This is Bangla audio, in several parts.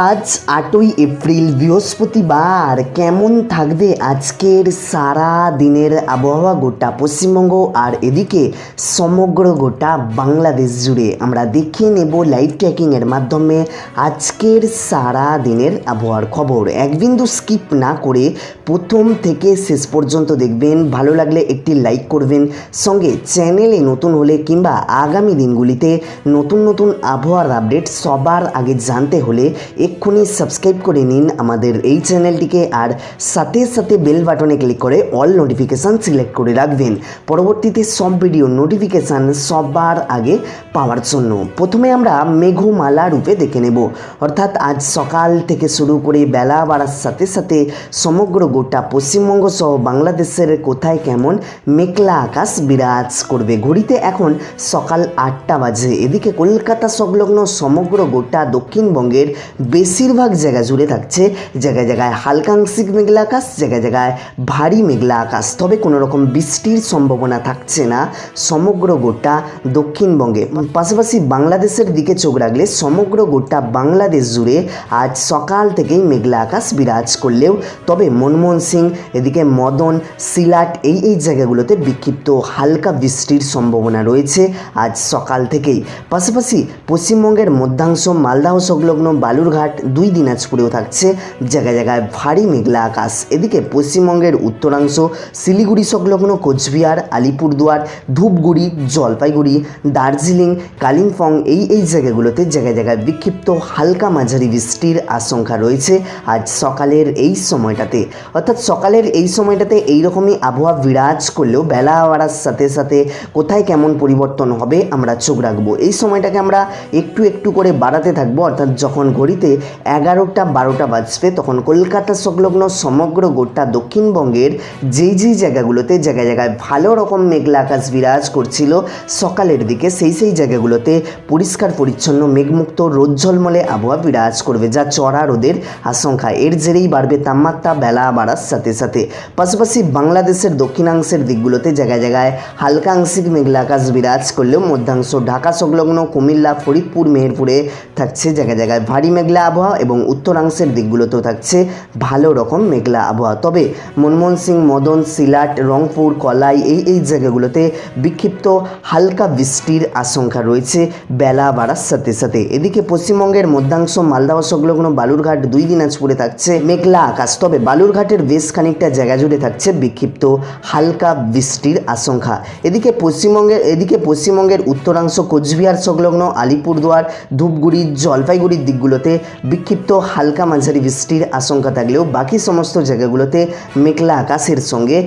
আজ ৮ই এপ্রিল বৃহস্পতিবার। কেমন থাকবে আজকের সারা দিনের আবহাওয়া গোটা পশ্চিমবঙ্গ আর এদিকে সমগ্র গোটা বাংলাদেশ জুড়ে আমরা দেখে নেব লাইভ ট্র্যাকিংয়ের মাধ্যমে আজকের সারা দিনের আবহাওয়ার খবর। এক বিন্দু স্কিপ না করে প্রথম থেকে শেষ পর্যন্ত দেখবেন। ভালো লাগলে একটি লাইক করবেন, সঙ্গে চ্যানেলে নতুন হলে কিংবা আগামী দিনগুলিতে নতুন নতুন আবহাওয়ার আপডেট সবার আগে জানতে হলে এক্ষুনি সাবস্ক্রাইব করে নিন আমাদের এই চ্যানেলটিকে, আর সাথে সাথে বেল বাটনে ক্লিক করে অল নোটিফিকেশান সিলেক্ট করে রাখবেন পরবর্তীতে সব ভিডিও নোটিফিকেশান সবার আগে পাওয়ার জন্য। প্রথমে আমরা মেঘমালা রূপে দেখে নেব, অর্থাৎ আজ সকাল থেকে শুরু করে বেলা বাড়ার সাথে সাথে সমগ্র গোটা পশ্চিমবঙ্গ সহ বাংলাদেশের কোথায় কেমন মেঘলা আকাশ বিরাজ করবে। ঘড়িতে এখন সকাল ৮টা বাজে। এদিকে কলকাতা সংলগ্ন সমগ্র গোটা দক্ষিণবঙ্গের বেশিরভাগ জায়গা জুড়ে থাকছে জায়গায় জায়গায় হালকা আংশিক মেঘলা আকাশ, জায়গায় জায়গায় ভারী মেঘলা আকাশ। তবে কোনো রকম বৃষ্টির সম্ভাবনা থাকছে না সমগ্র গোটা দক্ষিণবঙ্গে। পাশাপাশি বাংলাদেশের দিকে চোখ রাখলে সমগ্র গোটা বাংলাদেশ জুড়ে আজ সকাল থেকেই মেঘলা আকাশ বিরাজ করলেও তবে মনমোহন সিং, এদিকে মদন, সিলাট এই জায়গাগুলোতে বিক্ষিপ্ত হালকা বৃষ্টির সম্ভাবনা রয়েছে আজ সকাল থেকেই। পাশাপাশি পশ্চিমবঙ্গের মধ্যাংশ মালদহ সংলগ্ন বালুরঘাট, 2 দিনাজপুরেও থাকছে জায়গায় জায়গায় ভারী মেঘলা আকাশ। এদিকে পশ্চিমবঙ্গের উত্তরাংশ শিলিগুড়ি সংলগ্ন কোচবিহার, আলিপুরদুয়ার, ধূপগুড়ি, জলপাইগুড়ি, দার্জিলিং, কালিম্পং এই জায়গাগুলোতে জায়গায় জায়গায় বিক্ষিপ্ত হালকা মাঝারি বৃষ্টির আশঙ্কা রয়েছে আজ সকালের এই সময়টাতে। অর্থাৎ সকালের এই সময়টাতে এইরকমই আবহাওয়া বিরাজ করলেও বেলা বাড়ার সাথে সাথে কোথায় কেমন পরিবর্তন হবে আমরা চোখ রাখবো। এই সময়টাকে আমরা একটু একটু করে বাড়াতে থাকবো, অর্থাৎ যখন ঘড়িতে 11টা 12টা বাজবে তখন কলকাতা সংলগ্ন সমগ্র গোটা দক্ষিণবঙ্গের যেই জায়গাগুলোতে জায়গায় জায়গায় ভালো রকম মেঘলা আকাশ বিরাজ করছিল সকালের দিকে, সেই জায়গাগুলোতে পরিষ্কার পরিচ্ছন্ন মেঘমুক্ত রোদ ঝলমলে আবহাওয়া বিরাজ করবে, যা চড়া রোদের আশঙ্কা। এর জেরেই বাড়বে তাপমাত্রা বেলা বাড়ার সাথে সাথে। পাশাপাশি বাংলাদেশের দক্ষিণাংশের দিকগুলোতে জায়গায় জায়গায় হালকা আংশিক মেঘলা আকাশ বিরাজ করলেও মধ্যাংশ ঢাকা সংলগ্ন কুমিল্লা, ফরিদপুর, মেহেরপুরে থাকছে জায়গায় জায়গায় ভারী মেঘলা আবহাওয়া এবং উত্তরাংশের দিকগুলোতেও থাকছে ভালো রকম মেঘলা আবহাওয়া। তবে মনমোহন সিং, মদন, সিলাট, রংপুর, কলাই এই জায়গাগুলোতে বিক্ষিপ্ত হালকা বৃষ্টির আশঙ্কা রয়েছে বেলা বাড়ার সাথে সাথে। এদিকে পশ্চিমবঙ্গের মধ্যাংশ মালদহ সংলগ্ন বালুরঘাট, 2 দিনাজপুরে থাকছে মেঘলা আকাশ। তবে বালুরঘাটের বেশ খানিকটা জায়গা জুড়ে থাকছে বিক্ষিপ্ত হালকা বৃষ্টির আশঙ্কা। এদিকে পশ্চিমবঙ্গের উত্তরাংশ কোচবিহার সংলগ্ন আলিপুরদুয়ার, ধূপগুড়ি, জলপাইগুড়ির দিকগুলোতে বিক্ষিপ্ত হালকা মাঝারি বৃষ্টির আশঙ্কা থাকলেও বাকি সমস্ত জায়গাগুলোতে মেঘলা আকাশের সঙ্গে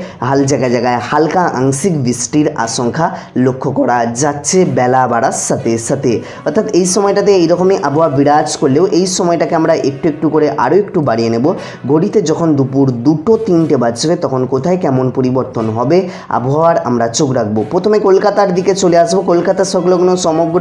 জায়গায় জায়গায় হালকা আংশিক বৃষ্টির আশঙ্কা লক্ষ্য করা যাচ্ছে বেলা বাড়ার সাথে সাথে। অর্থাৎ এই সময়টাতে এইরকমই আবহাওয়া বিরাজ করলেও এই সময়টাকে আমরা একটু একটু করে আরও একটু বাড়িয়ে নেব। ঘড়িতে যখন দুপুর 2-3টে বাজবে তখন কোথায় কেমন পরিবর্তন হবে আবহাওয়ার আমরা চোখ রাখবো। প্রথমে কলকাতার দিকে চলে আসবো, কলকাতা সংলগ্ন সমগ্র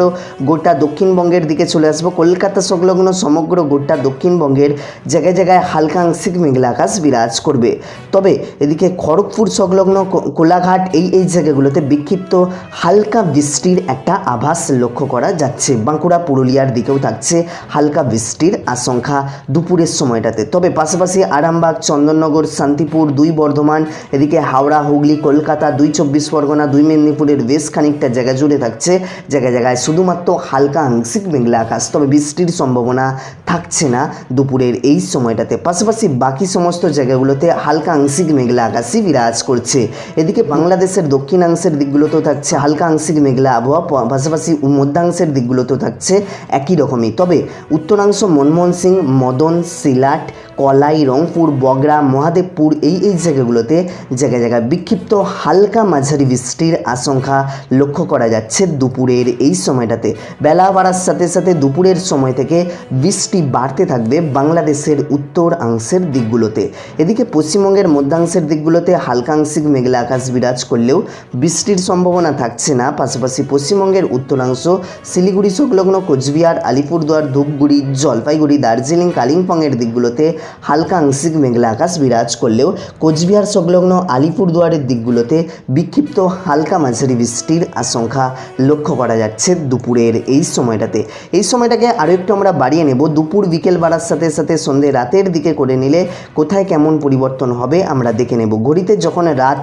গোটা দক্ষিণবঙ্গের দিকে চলে আসবো। কলকাতা সংলগ্ন সমগ্র গোটা দক্ষিণবঙ্গের জায়গায় জায়গায় হালকা আংশিক মেঘলা আকাশ বিরাজ করবে। তবে এদিকে খড়গপুর সংলগ্ন কোলাঘাট এই জায়গাগুলোতে বিক্ষিপ্ত হালকা বৃষ্টির একটা আভাস লক্ষ্য করা যাচ্ছে। বাঁকুড়া, পুরুলিয়ার দিকেও থাকছে হালকা বৃষ্টির আশঙ্কা দুপুরের সময়টাতে। তবে পাশাপাশি আরামবাগ, চন্দননগর, শান্তিপুর, 2 বর্ধমান, এদিকে হাওড়া, হুগলি, কলকাতা, 2 চব্বিশ পরগনা, 2 মেদিনীপুরের বেশ খানিকটা জায়গা জুড়ে থাকছে জায়গায় জায়গায় শুধুমাত্র হালকা আংশিক মেঘলা আকাশ। তবে বৃষ্টির সম্ভাবনা থাকছে না দুপুরের এই সময়টাতে। পাশাপাশি বাকি সমস্ত জায়গাগুলোতে হালকা আংশিক মেঘলা আকাশই বিরাজ করছে। এদিকে বাংলাদেশের দক্ষিণাংশের দিকগুলোতেও থাকছে হালকা আংশিক মেঘলা আবহাওয়া, পাশাপাশি মধ্যাংশের দিকগুলোতেও থাকছে একই রকমই। তবে উত্তরাংশ মনমোহন সিং, মদন, সিলাট, কলাই, রংপুর, বগরা, মহাদেবপুর এই জায়গাগুলোতে জায়গায় জায়গায় বিক্ষিপ্ত হালকা মাঝারি বৃষ্টির আশঙ্কা লক্ষ্য করা যাচ্ছে দুপুরের এই সময়টাতে। বেলা বাড়ার সাথে সাথে দুপুরের সময় থেকে বৃষ্টি বৃষ্টি বাড়তে থাকবে বাংলাদেশের উত্তরাংশের দিকগুলোতে। এদিকে পশ্চিমবঙ্গের মধ্যাংশের দিকগুলোতে হালকা আংশিক মেঘলা আকাশ বিরাজ করলেও বৃষ্টির সম্ভাবনা থাকছে না। পাশাপাশি পশ্চিমবঙ্গের উত্তরাংশ শিলিগুড়ি সংলগ্ন কোচবিহার, আলিপুরদুয়ার, ধূপগুড়ি, জলপাইগুড়ি, দার্জিলিং, কালিম্পংয়ের দিকগুলোতে হালকা আংশিক মেঘলা আকাশ বিরাজ করলেও কোচবিহার সংলগ্ন আলিপুরদুয়ারের দিকগুলোতে বিক্ষিপ্ত হালকা মাঝারি বৃষ্টির আশঙ্কা লক্ষ্য করা যাচ্ছে দুপুরের এই সময়টাতে। এই সময়টাকে আরও একটু আমরা বাড়িয়ে নেব। দুপুর বিকেল বাড়ার সাথে সাথে সন্ধ্যে রাতের দিকে করে নিলে কোথায় কেমন পরিবর্তন হবে আমরা দেখে নেব। ঘড়িতে যখন রাত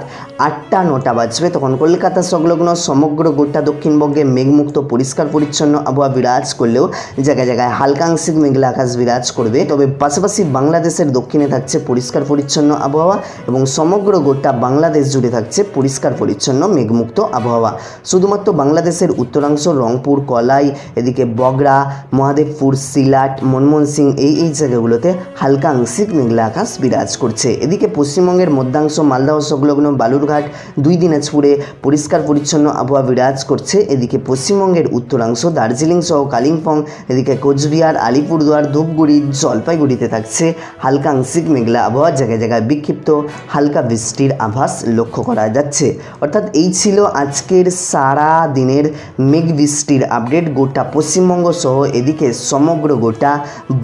8টা-9টা বাজবে তখন কলকাতা সংলগ্ন সমগ্র গোটা দক্ষিণবঙ্গে মেঘমুক্ত পরিষ্কার পরিচ্ছন্ন আবহাওয়া বিরাজ করলেও জায়গায় জায়গায় হালকা আংশিক মেঘলা আকাশ বিরাজ করবে। তবে পাশাপাশি বাংলাদেশের দক্ষিণে থাকছে পরিষ্কার পরিচ্ছন্ন আবহাওয়া এবং সমগ্র গোটা বাংলাদেশ জুড়ে থাকছে পরিষ্কার পরিচ্ছন্ন মেঘমুক্ত আবহাওয়া। শুধুমাত্র বাংলাদেশের উত্তরাংশ রংপুর, কলাই, এদিকে বগরা, মহাদেবপুর, সিলাট, ময়মনসিংহ এই জায়গাগুলোতে হালকা আংশিক মেঘলা আকাশ বিরাজ করছে। এদিকে পশ্চিমবঙ্গের মধ্যাংশ মালদহ সংলগ্ন বালুরঘাট, 2 দিনাজপুরে পরিষ্কার পরিচ্ছন্ন আবহাওয়া বিরাজ করছে। এদিকে পশ্চিমবঙ্গের উত্তরাংশ দার্জিলিং সহ কালিম্পং, এদিকে কোচবিহার, আলিপুরদুয়ার, ধূপগুড়ি, জলপাইগুড়িতে থাকছে হালকা আংশিক মেঘলা আবহাওয়া। জায়গায় জায়গায় বিক্ষিপ্ত হালকা বৃষ্টির আভাস লক্ষ্য করা যাচ্ছে। অর্থাৎ এই ছিল আজকের সারা দিনের মেঘ বৃষ্টির আপডেট গোটা পশ্চিমবঙ্গ সহ এদিকে সমগ্র গোটা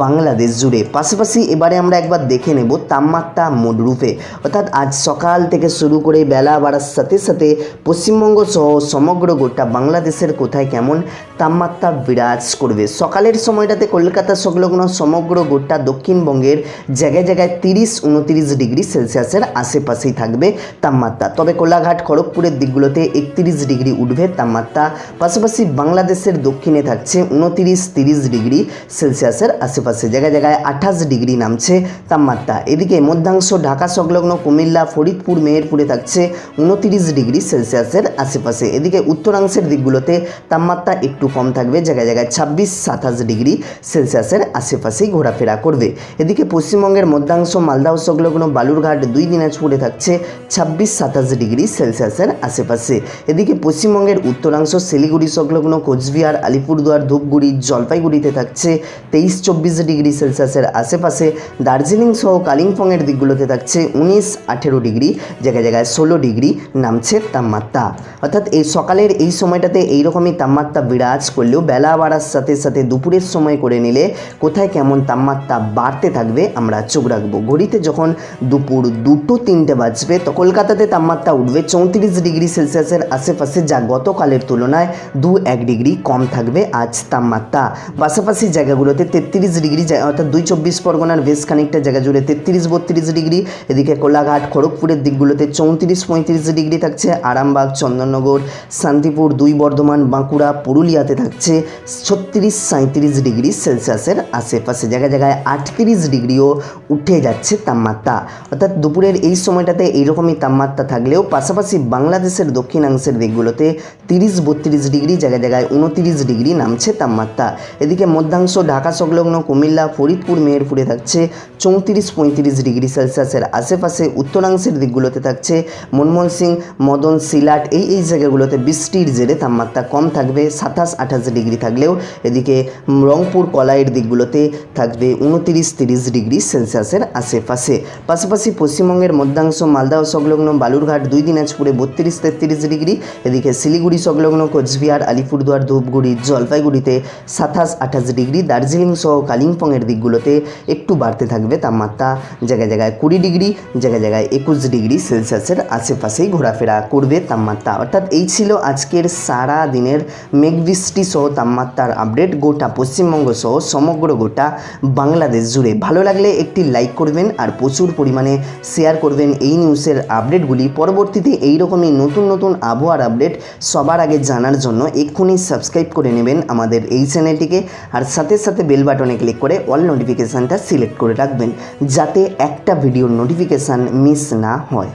বাংলাদেশ জুড়ে। পাশাপাশি এবারে আমরা একবার দেখে নেব তাপমাত্রা মোড রূপে। অর্থাৎ আজ সকাল থেকে শুরু করে বেলা বাড়ার সাথে সাথে পশ্চিমবঙ্গ সহ সমগ্র গোটা বাংলাদেশের কোথায় কেমন তাপমাত্রা বিরাজ করবে। সকালের সময়টাতে কলকাতা সংলগ্ন সমগ্র গোটা দক্ষিণবঙ্গের জায়গায় জায়গায় 30-29 ডিগ্রি সেলসিয়াসের আশেপাশেই থাকবে তাপমাত্রা। তবে কোলাঘাট, খড়গপুরের দিকগুলোতে 31 ডিগ্রি উঠবে তাপমাত্রা। পাশাপাশি বাংলাদেশের দক্ষিণে থাকছে 29-30 ডিগ্রি সেলসিয়াসের আশেপাশে। জায়গায় জায়গায় 28 ডিগ্রি নামছে তাপমাত্রা। এদিকে মধ্যাংশ ঢাকা সংলগ্ন কুমিল্লা, ফরিদপুর, মেহেরপুরে থাকছে 29 ডিগ্রি সেলসিয়াসের আশেপাশে। এদিকে উত্তরাংশের দিকগুলোতে তাপমাত্রা একটু কম থাকবে। জায়গায় জায়গায় 26-27 ডিগ্রি সেলসিয়াসের আশেপাশেই ঘোরাফেরা করবে। এদিকে পশ্চিমবঙ্গের মধ্যাংশ মালদহ সংলগ্ন বালুরঘাট, 2 দিনাজপুরে থাকছে 26-27 ডিগ্রি সেলসিয়াসের আশেপাশে। এদিকে পশ্চিমবঙ্গের উত্তরাংশ শিলিগুড়ি সংলগ্ন কোচবিহার, আলিপুরদুয়ার, ধূপগুড়ি, জলপাইগুড়িতে থাকছে 23-24 ডিগ্রি সেলসিয়াসের আশেপাশে। দার্জিলিং সহ কালিম্পংয়ের দিকগুলোতে থাকছে 19-18 ডিগ্রি, জায়গায় জায়গায় 16 ডিগ্রি নামছে তাপমাত্রা। অর্থাৎ এই সকালের এই সময়টাতে এইরকমই তাপমাত্রা বিরাজ করলেও বেলা বাড়ার সাথে সাথে দুপুরের সময় করে নিলে কোথায় কেমন তাপমাত্রা বাড়তে থাকবে আমরা চোখ রাখবো। ঘড়িতে যখন দুপুর 2-3টে বাজবে তো কলকাতাতে তাপমাত্রা উঠবে 34 ডিগ্রি সেলসিয়াসের আশেপাশে, যা গতকালের তুলনায় 2-1 ডিগ্রি কম থাকবে আজ তাপমাত্রা। পাশাপাশি জায়গাগুলোতে 33 ডিগ্রি, অর্থাৎ 2 পরগনার বেশ খানিকটা জায়গা জুড়ে 33-32 ডিগ্রি। এদিকে কোলাঘাট, খড়গপুরের দিকগুলোতে 34-35 ডিগ্রি থাকছে। আরামবাগ, চন্দননগর, শান্তিপুর, 2 বর্ধমান, বাঁকুড়া, পুরুলিয়াতে থাকছে 36-37 ডিগ্রি সেলসিয়াসের আশেপাশে। জায়গায় জায়গায় 38 ডিগ্রিও উঠে যাচ্ছে তাপমাত্রা। অর্থাৎ দুপুরের এই সময়টাতে এইরকমই তাপমাত্রা থাকলেও পাশাপাশি বাংলাদেশের দক্ষিণাংশের দিকগুলোতে 30-32 ডিগ্রি, জায়গায় জায়গায় 29 ডিগ্রি নামছে তাপমাত্রা। এদিকে মধ্যাংশ ঢাকা সংলগ্ন কুমিল্লা, ফরিদপুর, মেহেরপুরে থাকছে 34-35 ডিগ্রি সেলসিয়াসের আশেপাশে। উত্তরাংশের দিকগুলোতে থাকছে ময়মনসিংহ, মদন, সিলাট এই জায়গাগুলোতে বৃষ্টির জেরে তাপমাত্রা কম থাকবে 27-28 ডিগ্রি থাকলেও এদিকে রংপুর, কলাইয়ের দিকগুলোতে থাকবে 29-30 ডিগ্রি সেলসিয়াসের আশেপাশে। পাশাপাশি পশ্চিমবঙ্গের মধ্যাংশ মালদহ সংলগ্ন বালুরঘাট, 2 দিনাজপুরে 32-33 ডিগ্রি। এদিকে শিলিগুড়ি সংলগ্ন কোচবিহার, আলিপুরদুয়ার, ধূপগুড়ি, জলপাইগুড়িতে 27-28 ডিগ্রি। দার্জিলিং সহ কালিম্পংয়ের দিকগুলোতে একটু বাড়তে থাকবে তাপমাত্রা। জায়গায় জায়গায় 20 ডিগ্রি, জায়গায় জায়গায় 21 ডিগ্রি সেলসিয়াসের আশেপাশেই ঘোরাফেরা করবে তাপমাত্রা। অর্থাৎ এই ছিল আজকের সারা দিনের মেঘ বৃষ্টি সহ তাপমাত্রার আপডেট গোটা পশ্চিমবঙ্গ সহ সমগ্র গোটা বাংলাদেশ জুড়ে। ভালো লাগলে একটি লাইক করবেন আর প্রচুর পরিমাণে শেয়ার করবেন এই নিউজের আপডেটগুলি। পরবর্তীতে এইরকমই নতুন নতুন আবহাওয়ার আপডেট সবার আগে জানার জন্য এক্ষুনি সাবস্ক্রাইব করে নেবেন আমাদের এই চ্যানেলটিকে, আর সাথে সাথে বেল বাটনে ক্লিক করে অল নোটিফিকেশানটা সিলেক্ট করে রাখবেন যাতে একটা ভিডিওর নোটিফিকেশান মিস না হয়।